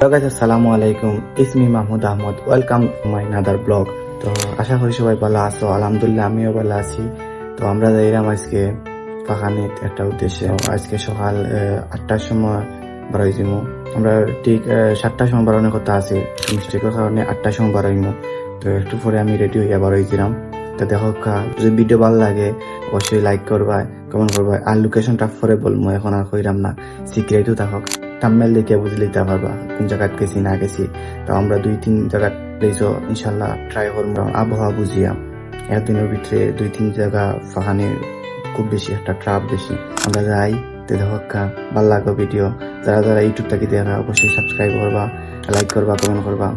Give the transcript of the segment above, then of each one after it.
Hello guys, আসসালামু আলাইকুম। It's me Mahmud Ahmed. Welcome to my another vlog. তো আশা করি সবাই ভালো আছো। আলহামদুলিল্লাহ আমিও ভালো আছি। তো আমরা যাইলাম আজকে পাখানিত একটা উদ্দেশ্যে। আজকে সকাল 8টার সময় বাড়াইছিমু। আমরা ঠিক 7টার সময় বাড়ানোর কথা আছে, মিস্টেকের কারণে 8টার সময় বাড়াইমু। তো একটু পরে আমি রেডি হইয়া বাড়াইছিলাম। তো দেখো যদি ভিডিও ভালো লাগে অবশ্যই লাইক করবা, কমেন্ট করবা। আর লোকেশনটা পরে বলবো, এখন আর কইরাম না, সিক্রেটও থাকুক। থাম্বনেল দেখে বুঝে লিতে পারবা কোন জায়গায় গেছি না গেছি। তো আমরা 2-3 জায়গা প্লেসও ইনশাল্লাহ ট্রাই করবো আবহাওয়া বুঝিয়া। একদিনের ভিতরে 2-3 জায়গা ফাঁকানি, খুব বেশি একটা ট্রাপ বেশি। আমরা যাই, তো দেখো ভালো লাগবে ভিডিও। যারা যারা ইউটিউব থেকে দেখা অবশ্যই সাবস্ক্রাইব করবা, লাইক করবা, কমেন্ট করবা।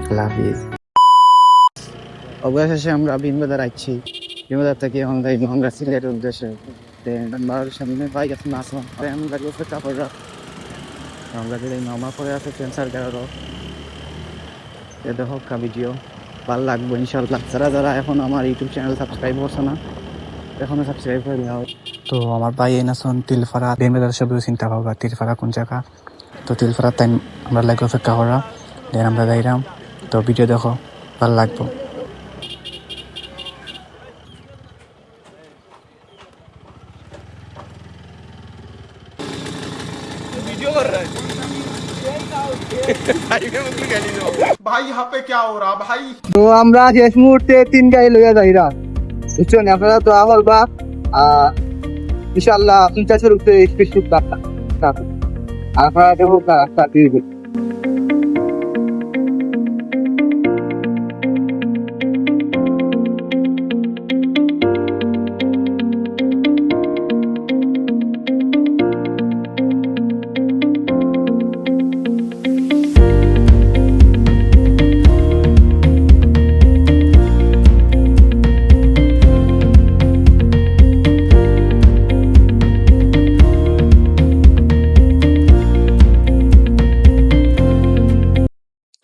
আল্লাহ হাফিজ। অবশেষে আমরা ভীমবাজার আইছি। ভীমবাজার থেকে আমরা সিলেটের উদ্দেশ্যে সামনে বাইক আছে না আসলাম। আমি গাড়ি অপেক্ষা কররা আমরা এই মামা করে আছে সেন্সার গাড়ারও। এ দেখো ভিডিও ভালো লাগবে ইনশাল্লাহ। যারা যারা এখন আমার ইউটিউব চ্যানেল সাবস্ক্রাইব করছে না, এখনো সাবস্ক্রাইব করে দেওয়া। তো আমার ভাই এনাসন তিলফাড়া ভীমবাজার সব চিন্তা পাবা তিলফাড়া কোন জায়গা। তো তিলফাড়ার টাইম আমরা লাগে অপেক্ষা করা, দেন আমরা যাইলাম। তো ভিডিও দেখো ভালো লাগবে। भाई यहाँ पे क्या हो रहा भाई। তো আমরা শেষ মুহূর্তে 3 গাড়ি লইয়া যাইরা বুঝছেন। আপনারা তো আমার বা ইনশাআল্লাহ 50-এর উপরে স্পিড শুট আপনারা দেখো রাস্তা দিয়ে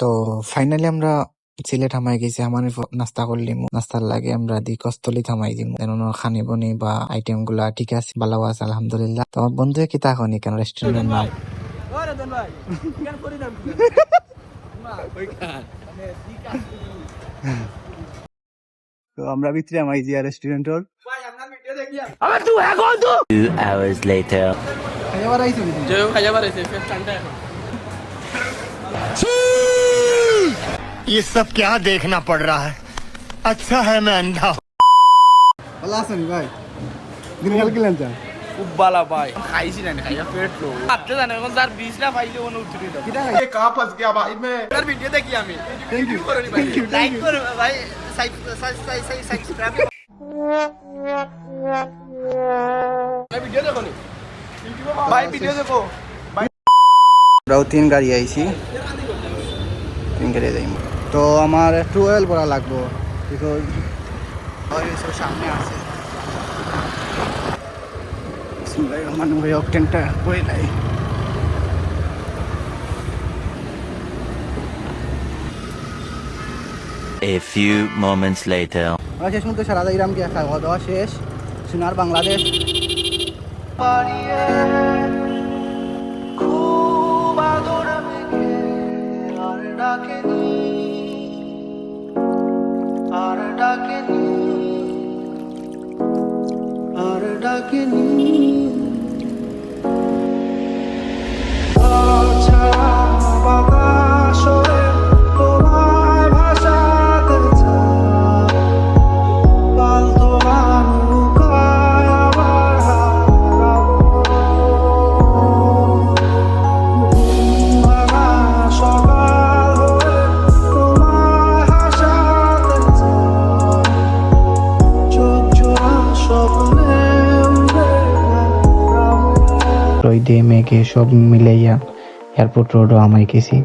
তো ফাইনালি আমরা সিলেট থামাই গেছি। আমার নাস্তা করলিম, নাস্তার লাগে আমরা দি কস্তলি থামাই দিম। খানি বনি বা আইটেম গুলা ঠিক আছে, ভালো আছে আলহামদুলিল্লাহ। তো আমার বন্ধু কি তা খনি কেন রেস্টুরেন্টের নাম তো আমরা ভিতরে আমাই জিয়া রেস্টুরেন্টর 2 hours later. খাইবার আইছি ये सब क्या देखना पड़ रहा है। अच्छा है मैं अंधा हूँ। ভালো আছেন ভাই? দিনকাল কি লাঞ্চা খুব বালা ভাই খাইছি না খাইয়া পেট লো আপনি জানেন এখন যার 20 না পাইলে ওনো উঠে দাও কিটা ये कहाँ फंस गया भाई मैं। তার ভিডিও দেখি আমি থ্যাংক ইউ করনি ভাই লাইক করো ভাই সাবস্ক্রাইব ভিডিও দেখো নি ভাই ভিডিও দেখো আমরাও 3 গাড়ি আইছি, 3 গাড়ি যাইম। তো আমার একটু অয়েল ভরা লাগবো, বিকজ অয়েল সব সামনে আছে। মানুষ অকটেনটা কই নাই। A few moments later. আমরা শেষ মুহূর্তে সারা যাইরাম গিয়া খাওয়া দাওয়া শেষ। সোনার বাংলাদেশ খুব আদর মেখে আর ডাকেনি আর ডাকেনি আর ডাকেনি ছাড়া বাতাস হয়ে তোমায় ভাসাতে চায় পালতো গান লুকায় আবার হারাবো সকাল হয়ে তোমায় হাসাতে চায় চোখ জোড়া স্বপ্নে উড়ে ওই দিয়ে মেঘে সব মিলাইয়া এয়ারপোর্ট রোডও আমাই গেছি।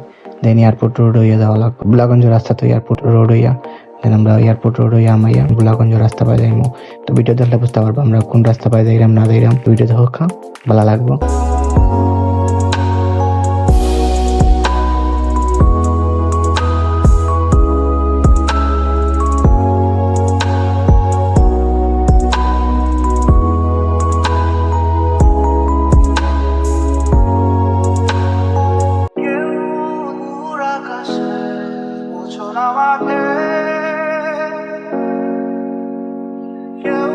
দেন এয়ারপোর্ট রোড হইয়া যাওয়া লাগবে। বুলাগঞ্জ রাস্তা তো এয়ারপোর্ট রোড হইয়া, দেন আমরা এয়ারপোর্ট রোড হইয়া আমাইয়া বুলাগঞ্জ রাস্তা পাই যাইমু। তো ভিডিও দেখলে বুঝতে পারবো আমরা কোন রাস্তা পাই যাইলাম না যাইলাম। ভিডিও দেখো ভালো লাগবো। আমাকে কেউ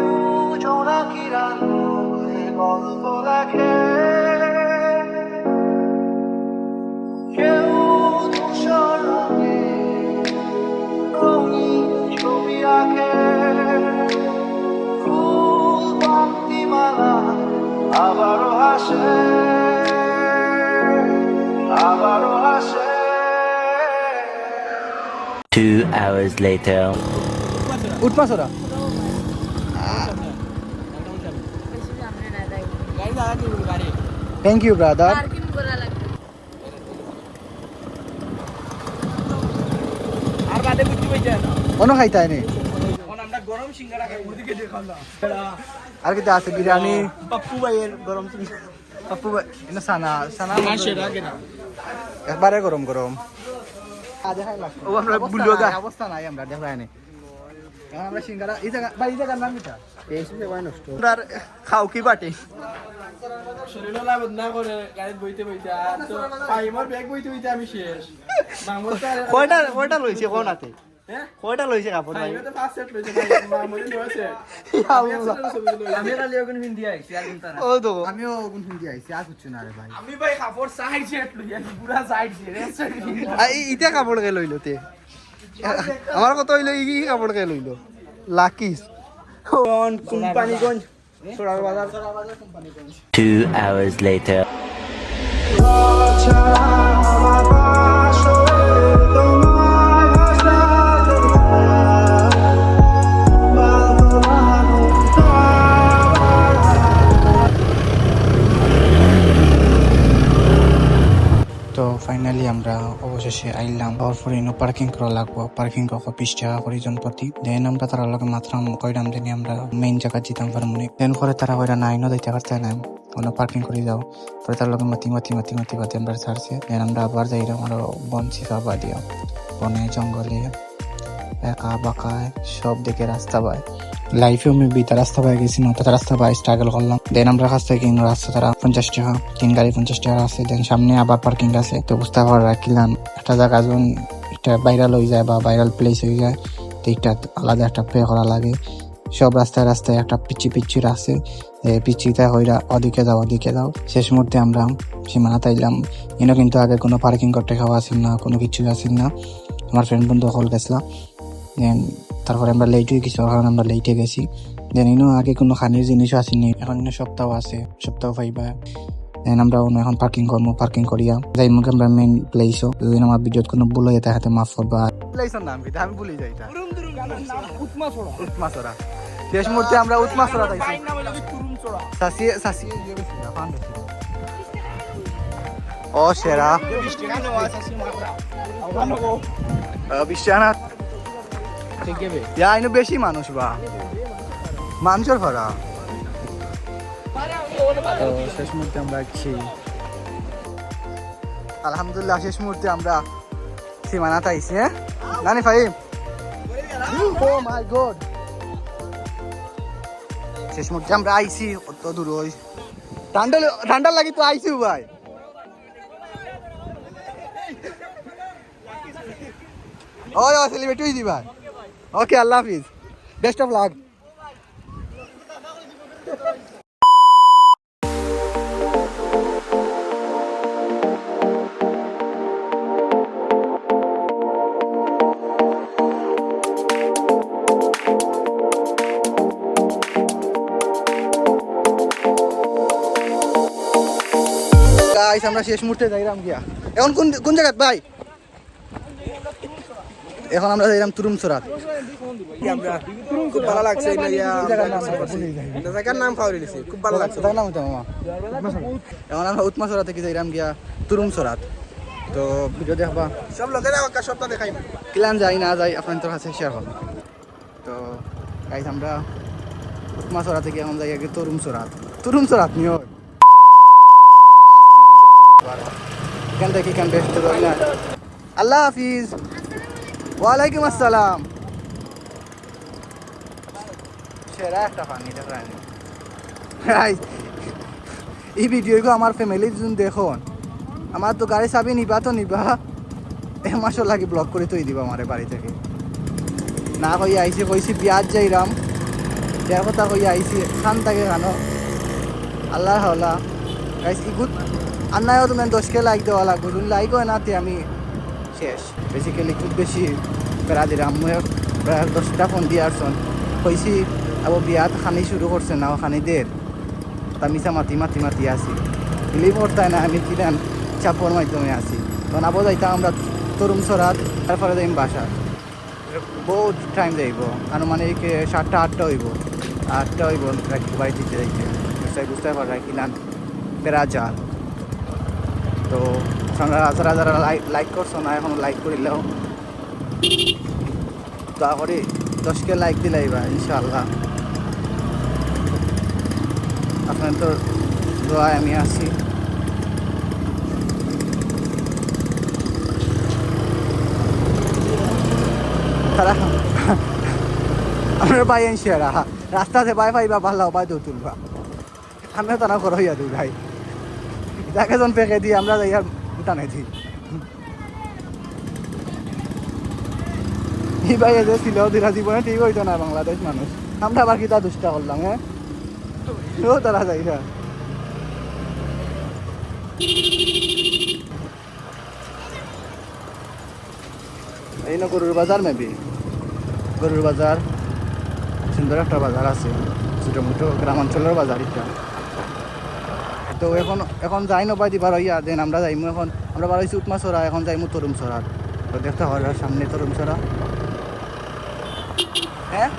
জোনাকি রাঙে গল্প লেখে কেউ ধূসর রঙে রঙিন ছবি আঁকে ফুল পান্তিমালা আবারও হাসে আবারও হাসে 2 hours later. উঠমাছরা থ্যাংক ইউ ব্রাদার আর বাদে বুঝতে পাইছে অন্য খাইতাই নেই এখন আমরা গরম সিঙ্গারা খাই ওদিকে দেখাম না আর কি আছে বিরিয়ানি পাপ্পু ভাইয়ের গরম সিঙ্গারা পাপ্পু ভাই না সানা সানা মাসের আগে না একবারে গরম গরম ও আমরা বুলিও গা অবস্থা নাই আমরা দেখাই নেই এখন আমরা সিঙ্গারা এই জায়গা বা এই জায়গার নাম কিটা এই জায়গা নষ্ট আমরা খাও কি বাটি শরীর লাভত না করে গাড়িতে বইতে বইতে আর তো পাইমার ব্যাগ বইতে বইতে আমি শেষ মামুর কয়টা লইছে কোনাতে হ্যাঁ কয়টা লইছে কাপড় ভাই পাইমাতে ফার্স্ট সেট লইছে মামুর লইছে আমি কালি ওগুন হিন্দি আইছি আর কোনটা না ও তো আমিও কোন হিন্দি আইছি আর কিছু না রে ভাই আমি ভাই কাপড় সাইড সেট লইছি পুরা সাইড সেট ইটা কাপড় কে লইলো তে আমার কত হইলো ই কাপড় কে লইলো লাকিস কোম্পানিগঞ্জ সোড়ার বাজার 2 hours later. তো ফাইনালি আমরা অবশেষে আইলাম তারপরে ইনো পার্কিং করা লাগবো পার্কিং করা 20 টাকা করে জন প্রতি দেন আমরা তারা লগে মাত্রাম কইরাম জানি আমরা মেইন জায়গা যেতাম পারমুনি দেন করে তারা কইরা না আইনো দিতে পারতে না কোনো পার্কিং করে যাও পরে তার লগে মাতি বাদে আমরা ছাড়ছে দেন আমরা আবার যাইলাম আরো বন শিখা বাদিয়া বনে জঙ্গলে একা বাঁকায় সব দিকে রাস্তা পায় লাইফে আমি বিতা রাস্তা পাই গেছি না তার রাস্তা পাই স্ট্রাগল করলাম দেন আমরা কাছ থেকে রাস্তা তারা 50 টাকা 3 গাড়ি 50 টাকা আছে দেন সামনে আবার পার্কিং আছে তো বুঝতে পার রাখলাম একটা জায়গা যখন এটা ভাইরাল হয়ে যায় বা ভাইরাল প্লেস হয়ে যায় তো এটা আলাদা একটা পে করা লাগে সব রাস্তায় একটা পিচ্ছি আছে পিচ্ছিটা হইরা ওদিকে যাও শেষ মুহূর্তে আমরা সীমানা তাইলাম এনে কিন্তু আগে কোনো পার্কিং করতে খাওয়া আসেন না কোনো কিছু আসেন না আমার ফ্রেন্ড বন্ধু হল গেছিলাম দেন তারপরে আমরা লেট হয়ে গেছি কারণ আমরা লেটে গেছি দেন ইনো আগে কোনো খানির জিনিসও আসেনি এখন ইনো সপ্তাহ আছে সপ্তাহ পাইবা দেন আমরা এখন পার্কিং করবো পার্কিং করিয়া যাই মুখে আমরা মেইন প্লেসও যদি আমার ভিডিওত কোনো ভুল হয়ে যায় হাতে মাফ করবা প্লেসের নাম কি আমি ভুলে যাই উৎমাছড়া শেষ মুহূর্তে আমরা উৎমাছড়া তাইছি সাসি ও সেরা বিশ্বনাথ বেশি মানুষ বা মানুষের ভরা শেষ মুহূর্তে আমরা আলহামদুলিল্লাহ শেষ মুহূর্তে আমরা সীমানা তাইছি হ্যাঁ নানি ফাইম ও মাই গড শেষ মুহূর্তে আমরা আইছি অত দূর ওই ঠান্ডা লাগি তো আইছি ভাই ও সেলিব্রেট হইছি ভাই ওকে আল্লাহ হাফিজ বেস্ট অফ লাক গাইস আমরা শেষ মুহূর্তে যাইরাম গিয়া এখন কোন জায়গা ভাই এখন আমরা যাইরাম তুরুমচরাত আমরা খুব ভালো লাগছে এটা জায়গার নাম পাওয়া গেছে খুব ভালো লাগছে তার নাম হইতো মামা এখন আমরা উৎমাছড়া থেকে যাইরাম গিয়া তুরুমচরাত তো ভিডিও দেখবা সব লোকের একটা সপ্তাহ দেখাই কিলান যাই না যাই আপনার কাছে শেয়ার করব তো গাইস আমরা উৎমাছড়া থেকে এখন যাই আগে তুরুমচরাত নিও এখান থেকে এখান বেস্ট না আল্লাহ হাফিজ ওয়ালাইকুম আসসালাম সেরা একটা পানি দেখায় এই ভিডিওগুলো আমার ফ্যামিলির জন্য দেখুন আমার তো গাড়ি চাবি নিবা মাসও লাগে ব্লক করে তৈরি দিব আমার বাড়ি থেকে না কইয়া আইসি কইছি বিয়াজ যাইরাম যার কথা কইয়া আইসি খান থাকে খানো আল্লাহ হাওলা গাইস ইগুত আন্নায়ও তুমি 10কে লাইক দেওয়া লাগবে যদি লাইক হয় না তে আমি শেষ বেসিক্যালি খুব বেশি বেড়া দিলাম মই প্রায় 10টা ফোন দিয়ে আসছেন কইছি আবার বিয়াত খানি শুরু করছে না খানি দের তা মিশা মাতি আসি বিলিভ করতাই না আমি কিরান চাপর মাধ্যমে আছি তখন আবার যাইতাম আমরা তরুণ সরাত তারপরে যাইম বাসার বহুত টাইম যাইব আনুমানিক 7টা 8টা হইব 8টা হইব বাড়ি দিতে যাইতে বুঝতে পারা কিলান বেড়া যা তো যারা যারা লাইক করছো না এখন লাইক করিলেও দয়া করে 10কে লাইক দিলাইবা ইনশাআল্লাহ আপনার তো দোয়ায় আমি আছি তারা আমার ভাই এনশিয়ারা রাস্তাতে বাই পাইবা ভালো বাই দৌ তুলবা আমিও তারা করো ইয়া দুই ভাই যাকে জন পেকে দিই আমরা যাই আর টানে দিই এই ভাই এদের ছিল দিরা জীবনে ঠিক হইতো না বাংলাদেশ মানুষ আমরা আবার কিতা দুষ্টা করলাম হ্যাঁ ও তারা যাই না এই না গরুর বাজার মেবি গরুর বাজার সুন্দর একটা বাজার আছে ছোটো মোটো গ্রামাঞ্চলের বাজার এটা তো এখন যাই নবাই দিবার ইয়া দেন আমরা যাইমু এখন আমরা বার হয়েছি উৎমাছড়া এখন যাইমু তরুমছড়া তো দেখতে হয় সামনে তরুমছড়া হ্যাঁ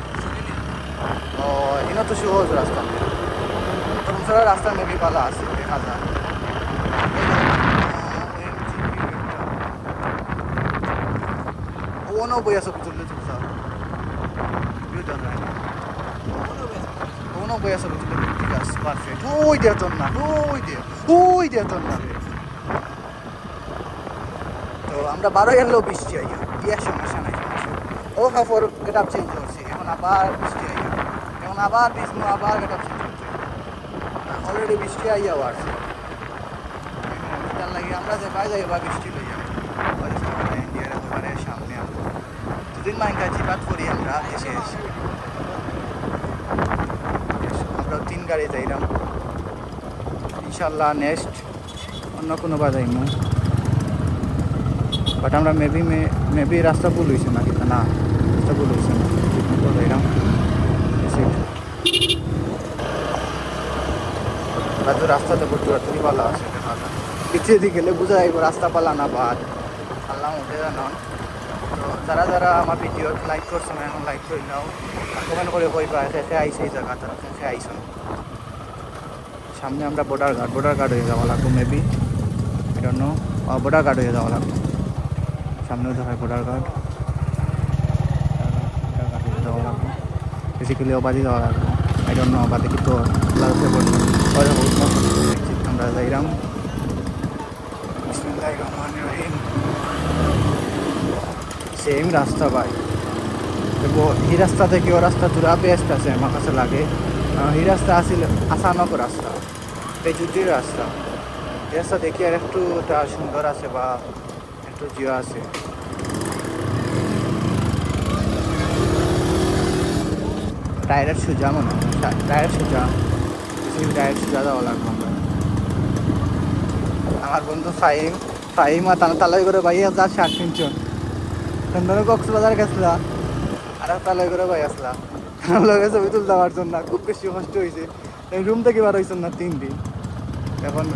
ও এনে তো সহজ রাস্তা তরুমছড়ার রাস্তা মেবি ভালো আছে দেখা যায় ও বই আছে বুঝলে চলছে কোনো বই আছে বুঝলে ঠিক আছে পারফেক্ট ওই দিয়ে তোর না ওই দিয়ে তোর না তো আমরা 12 এলেও বৃষ্টি আইয়া বিয়ের সমস্যা নাই ও কাপড় গেট আপ চেঞ্জ করছি এখন আবার বৃষ্টি আইয়া এখন আবার বিষ্ণু আবার গেট আপ চেঞ্জ করছে অলরেডি বৃষ্টি আইয়াও আসছে তার লাগে আমরা যে পাই যাই বা বৃষ্টি লইয়া ইন্ডিয়ার একেবারে সামনে আমরা দুদিন মাইকা জিপাত করি আমরা এসে আমরা 3 গাড়ি যাইলাম ইনশাল্লাহ নেক্সট অন্য কোনো বা যাইমু বাট আমরা মেবি রাস্তা ভুল হয়েছে না কিন্তু না রাস্তা ভুল হয়েছে না ঠিক যাইলাম রাস্তাতে ভর্তি ভালো আছে পিছিয়ে দিকে গেলে বোঝা যাইব রাস্তা পালা না বাদ আল্লাহ মধ্যে জানান তো যারা যারা আমার ভিডিও লাইক করছে না এখন লাইক করে নাও কমেন্ট করে কইবা দেখে আইসে এই জায়গাটা দেখে আইসো সামনে আমরা বর্ডার গার্ড হয়ে যাওয়া লাগবো maybe I don't know border guard হয়ে যাওয়া লাগবো সামনেও দেখায় বর্ডার গার্ড হয়ে যাওয়া লাগবো বেসিক্যালি অবাদি যাওয়া লাগবো আই ডোন্ট নো অবাদি কিন্তু আমরা যাইলাম সেম রাস্তা ভাই এই রাস্তা থেকে ও রাস্তা জোড়া বেস্ট আছে আমার কাছে লাগে এই রাস্তা আসলে আসানক রাস্তা পেজুটির রাস্তা এই রাস্তা দেখি আর একটু সুন্দর আছে বা একটু জিও আছে ডাইরেক্ট সোজা মনে হয় ডাইরেক্ট সোজা যাওয়া লাগবে আমার বন্ধু ফাহিম তালাই করে ভাই যার 60 চন্দন কক্সবাজার গেছিলা আর তালাই করে ভাই আসলা লগে ছবি তুলতে পারছেন না খুব বেশি কষ্ট হয়েছে রুম থেকে বার হয়েছেন না 3 দিন এখন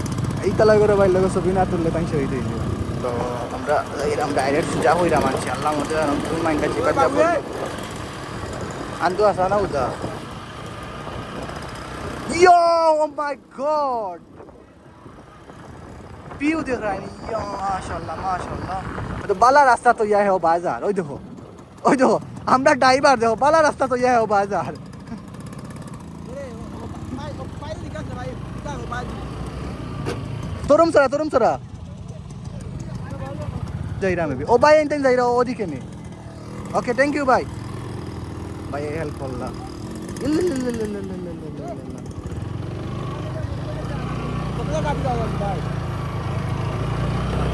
এই তালাই করে ভাই লগে ছবি না তুললে তাই শহীদ হয়েছে তো আমরা এরকম ডাইরেক্ট সোজা হইরা মানছি আল্লাহ মধ্যে তুমি মাইন্ডা চেকার যাবো আন্দু আসা না উদা Yo, oh my god! View देख रहा है यो माशाल्लाह तो बाला रास्ता तो यह है वो बाजार ओए देखो हमरा ड्राइवर देखो बाला रास्ता तो यह है वो बाजार तोरमसरा जाइरा में भी ओ भाई एंटेन जाइरा ओ दिखे में ओके थैंक यू भाई हेल्प करला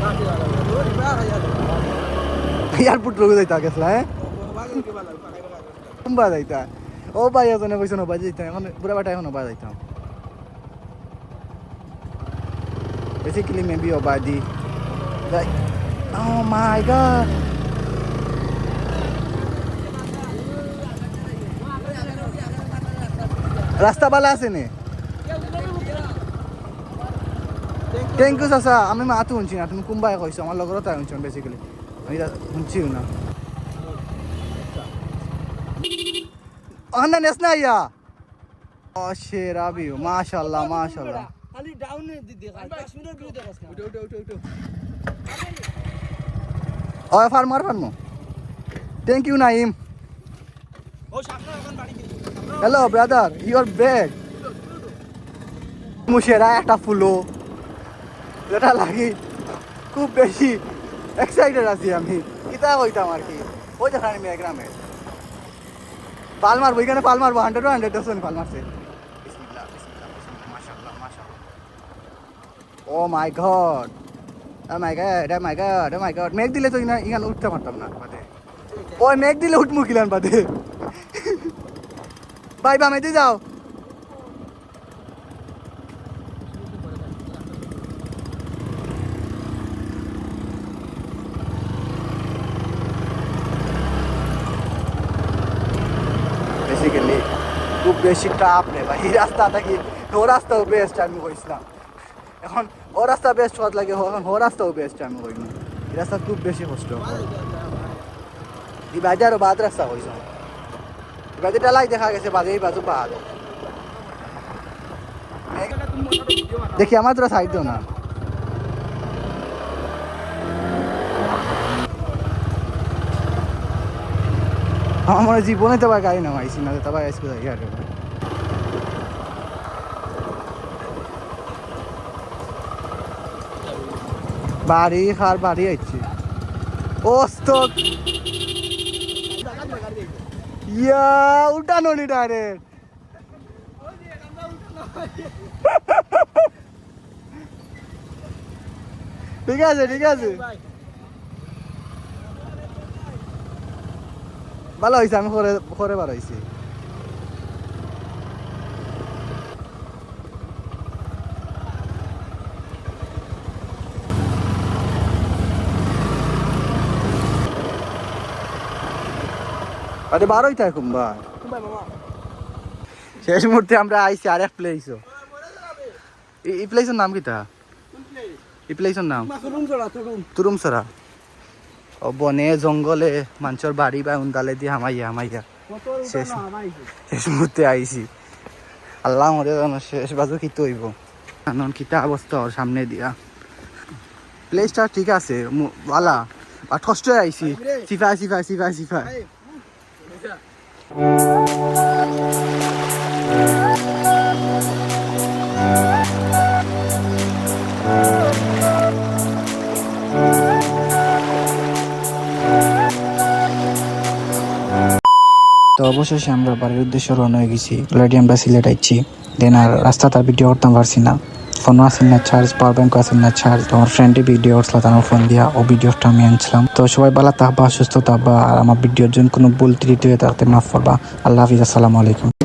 Terima kasih. এয়ারপোর্ট রোগে যাইতা গেছলা হ্যাঁ কোনবা যাইতা ও ভাই এজনে কইছ না বাজে যাইতা এখন বুড়া বাটা এখন বাজে যাইতাম বেসিক্যালি মেবি ও বাদি ও মাই গড রাস্তা বালা আছে নে থ্যাংক ইউ চাচা আমি মাতো শুনছি না তুমি কোনবাই কৈছো আমার লগৰ তাই শুনছ বেসিক্যালি আমি শুনছি না অহনা নেস না ইয়া ও শেরাবি মাশাআল্লাহ মাশাআল্লাহ খালি ডাউন দিদি 5 মিনিটের ভিতরে কাজ উঠো ও ফার্মার থ্যাংক ইউ নাইম ও সামনে এখন বাড়ি গেছি হ্যালো ব্রাদার ইউর ব্যাগ মুশেরা একটা ফুলো যেটা লাগি খুব বেশি এক্সাইটেড আছি আমি কিতা কইতাম আর কি ওই দেখান আমি গ্রামে পাল মারবো এখানে পাল মারবো 100 ডজন পাল মারছে বিসমিল্লাহ বিসমিল্লাহ মাশাআল্লাহ মাশাআল্লাহ ও মাই গড ও মাই গড ও মাই গড ও মাই গড মেঘ দিলে তো এখানে উঠতে পারতাম না বাদে ওই মেঘ দিলে উঠমু কিলান বাদে বাই বামেতে যাও বেসিক্যালি খুব বেশি টাপ রে ভাই এই রাস্তাটা কি ও রাস্তাও বেস্ট আমি কইছিলাম এখন ও রাস্তা বেস্ট হওয়ার লাগে এখন ও রাস্তাও বেস্ট আমি কইনি এই রাস্তা খুব বেশি কষ্ট এই বাজার বাদ রাস্তা কইছো বাজে ডালাই দেখা গেছে বাজে এই বাজু বাদ দেখি আমার তোরা সাইড দাও না আমার জীবনে তো গাড়ি নামাইছি না তবে আজকে যাই বাড়ি খার বাড়ি আইছি ওস্ত ইয়া উঠানো নি ডাইরেক্ট ঠিক আছে ঠিক আছে ভালো হয়েছে আমি করে বার হয়েছি আরে বারোই থাকে কুম্বা শেষ মুহূর্তে আমরা আইছি আর এক প্লেসও এই প্লেসের নাম কি তা এই প্লেসের নাম তুরুমসরা ও বনে জঙ্গলে মানুষের বাড়ি বা উন্দালে দিয়ে হামাইয়া শেষ মুহূর্তে আইছি আল্লাহ মরে জানো শেষ বাজু কি তৈব কারণ কিতা অবস্থা ওর সামনে দিয়া প্লেসটা ঠিক আছে বালা আর কষ্ট আইছি সিফাই তো অবশেষে আমরা বাড়ির উদ্দেশ্যে রওনা হয়ে গেছি অলরেডি আমরা সিলেট আইছি দেন আর রাস্তা তার ভিডিও করতাম পারছি না ফোনও আসেন না চার্জ পাওয়ার ব্যাংক আসেন না চার্জ তো আমার ফ্রেন্ডে ভিডিও করছিল তার ফোন দিয়া ও ভিডিওটা আমি আনছিলাম তো সবাই ভালো থাকবা সুস্থ থাকবা আর আমার ভিডিওর জন্য কোনো ভুল ত্রুটি হয়ে তাতে মাফ করবা আল্লাহ হাফিজ আসসালামু আলাইকুম